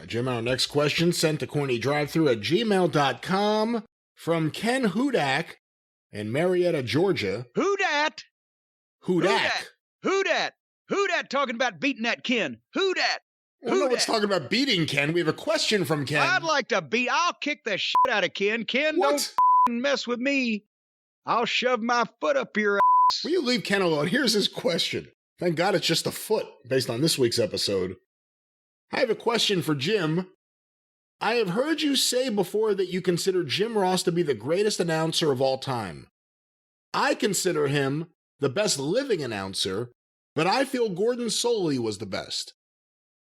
Jim, our next question sent to CornyDriveThru at gmail.com from Ken Hudak in Marietta, Georgia. Who dat? Hudak. Who dat talking about beating that Ken? Who dat? Well, no one's talking about beating Ken. We have a question from Ken. I'd like to beat. I'll kick the shit out of Ken. Ken, What? don't mess with me. I'll shove my foot up your ass. Will you leave Ken alone? Here's his question. Thank God it's just a foot, based on this week's episode. I have a question for Jim. I have heard you say before that you consider Jim Ross to be the greatest announcer of all time. I consider him the best living announcer, but I feel Gordon Solie was the best.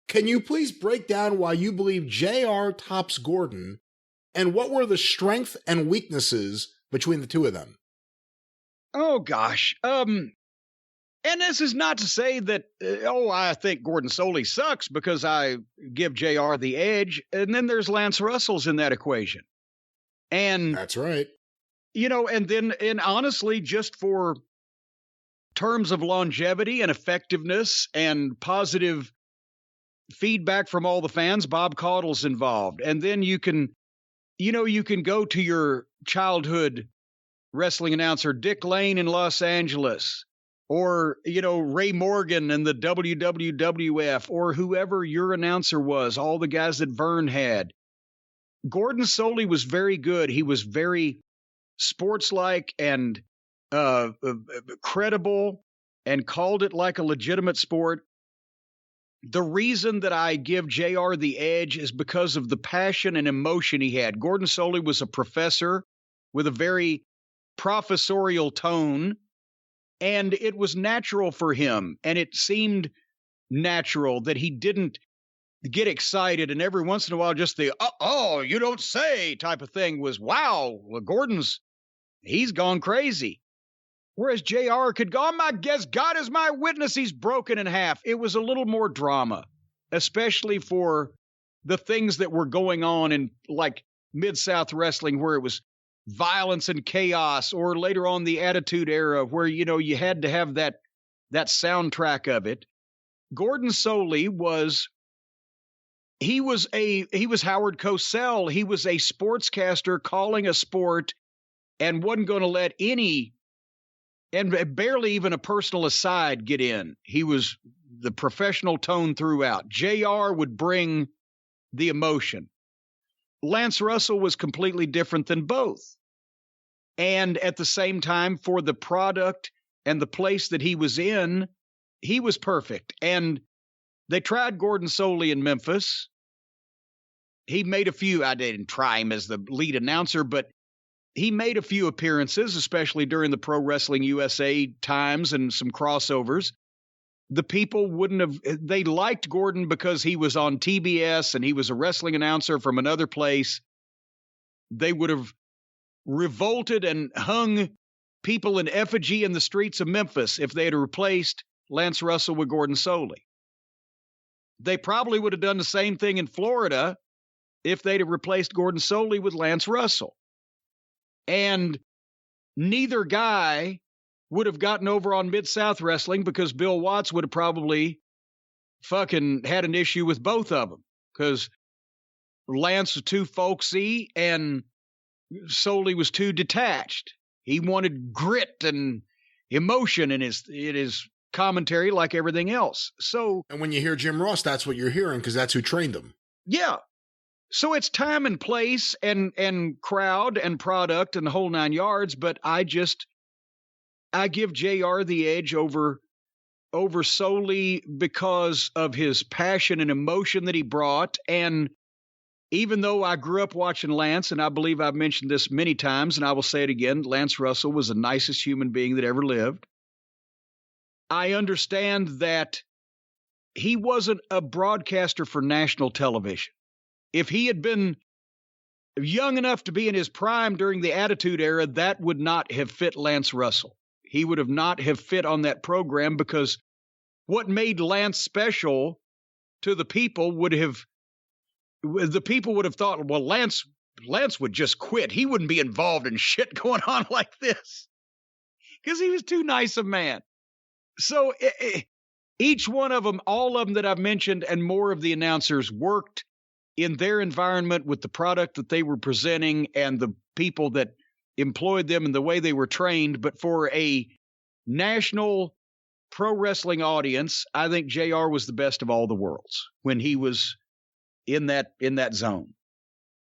Can you please break down why you believe JR tops Gordon, and what were the strengths and weaknesses between the two of them? Oh, gosh. And this is not to say that, I think Gordon Solie sucks because I give JR the edge. And then there's Lance Russell's in that equation. And that's right. And honestly, just for terms of longevity and effectiveness and positive feedback from all the fans, Bob Caudle's involved. And then you can go to your childhood wrestling announcer, Dick Lane in Los Angeles, or, Ray Morgan and the WWF, or whoever your announcer was, all the guys that Vern had. Gordon Solie was very good. He was very sports-like and credible and called it like a legitimate sport. The reason that I give JR the edge is because of the passion and emotion he had. Gordon Solie was a professor with a very professorial tone, and it was natural for him, and it seemed natural that he didn't get excited, and every once in a while just the, oh, you don't say type of thing was, wow, well, he's gone crazy. Whereas JR could go, my guess, God is my witness, he's broken in half. It was a little more drama, especially for the things that were going on in like Mid-South Wrestling, where it was violence and chaos, or later on the Attitude Era, where, you had to have that soundtrack of it. Gordon Solie was Howard Cosell. He was a sportscaster calling a sport and wasn't going to let any, and barely even a personal aside, get in. He was the professional tone throughout. JR would bring the emotion. Lance Russell was completely different than both. And at the same time, for the product and the place that he was in, he was perfect. And they tried Gordon Solie in Memphis. He made a few, I didn't try him as the lead announcer, but he made a few appearances, especially during the Pro Wrestling USA times and some crossovers. The people they liked Gordon because he was on TBS and he was a wrestling announcer from another place. They would have revolted and hung people in effigy in the streets of Memphis if they had replaced Lance Russell with Gordon Solie. They probably would have done the same thing in Florida if they'd have replaced Gordon Solie with Lance Russell. And neither guy would have gotten over on Mid-South Wrestling because Bill Watts would have probably fucking had an issue with both of them, because Lance was too folksy and Solie was too detached. He wanted grit and emotion in his commentary, like everything else. So, and when you hear Jim Ross, that's what you're hearing, because that's who trained them. Yeah. So it's time and place and crowd and product and the whole nine yards, but I give JR the edge over Solie because of his passion and emotion that he brought. And even though I grew up watching Lance, and I believe I've mentioned this many times, and I will say it again, Lance Russell was the nicest human being that ever lived. I understand that he wasn't a broadcaster for national television. If he had been young enough to be in his prime during the Attitude Era, that would not have fit Lance Russell. He would have not have fit on that program, because what made Lance special to the people would have thought, well, Lance would just quit. He wouldn't be involved in shit going on like this, because he was too nice a man. So each one of them, all of them that I've mentioned and more of the announcers, worked in their environment with the product that they were presenting and the people that employed them and the way they were trained. But for a national pro wrestling audience, I think JR was the best of all the worlds when he was in that zone.